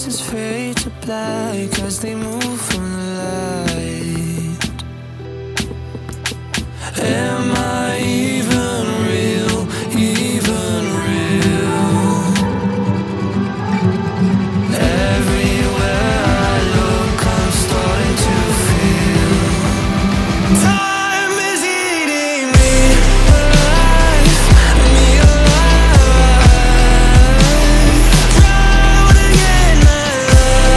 faces fade to black as they move from the light. Am I even real, even real? Everywhere I look, I'm starting to feel time is eating me alive, me alive. Drowning in my life.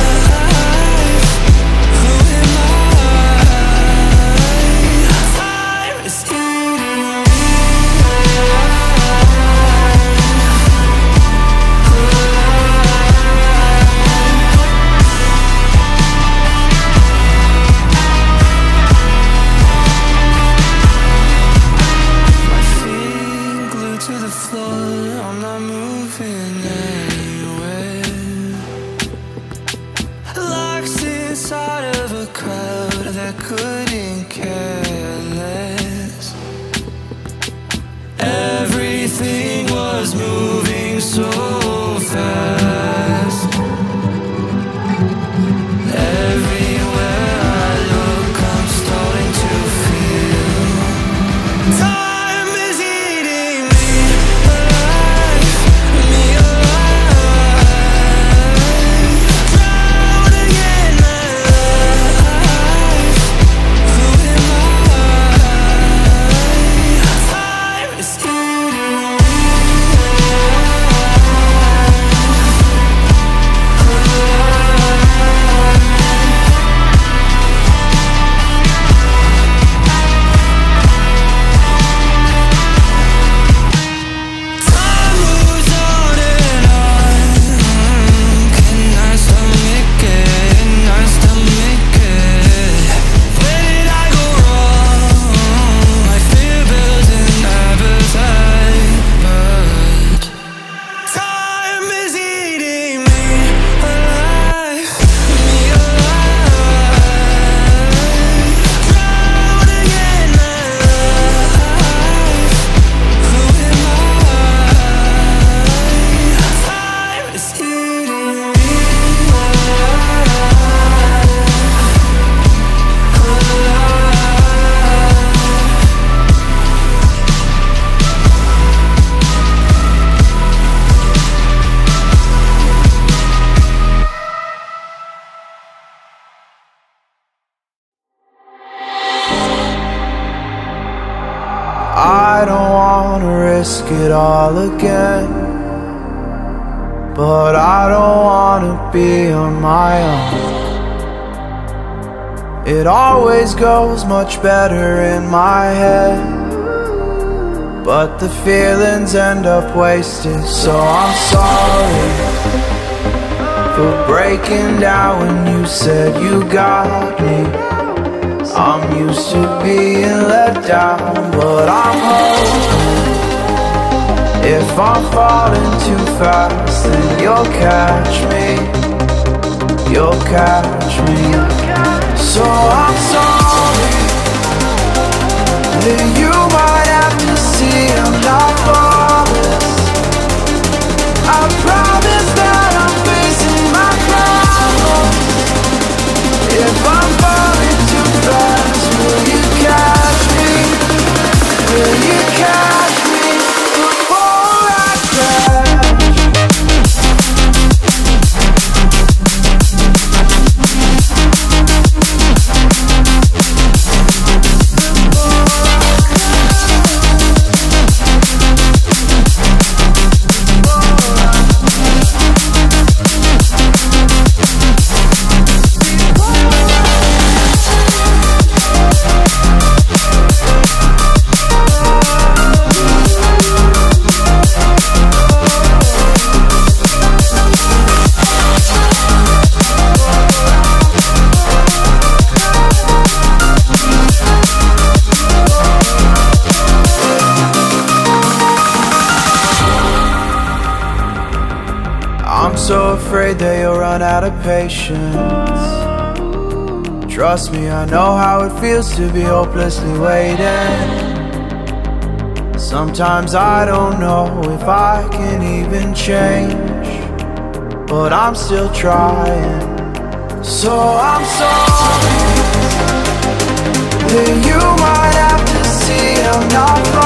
Who am I? Time is eating me My feet glued to the floor, I'm not moving anywhere. Lost inside of a crowd that couldn't care less. Everything was moving so fast. Everywhere I look, I'm starting to feel time is eating me alive, me alive. Drowning in my life. Who am I? Time is eating me Time moves on and on. Can I stomach it? Can I stomach it? Where did I go wrong? My fear builds an appetite, but time is eating me alive, me alive. Drowning in my life. Who am I? Time is eating me I don't wanna risk it all again, but I don't wanna be on my own. It always goes much better in my head, but the feelings end up wasted. So I'm sorry for breaking down when you said you got me. I'm used to being let down, but I'm hoping if I'm falling too fast, then you'll catch me. You'll catch me. So I'm sorry that you might have to see I'm not flawless. I promise that I'm facing my problems. If I'm falling too fast, will you catch me? Will you catch me before I crash? I'm so afraid that you'll run out of patience. Trust me, I know how it feels to be hopelessly waiting. Sometimes I don't know if I can even change. but I'm still trying. So I'm sorry, then you might have to see I'm not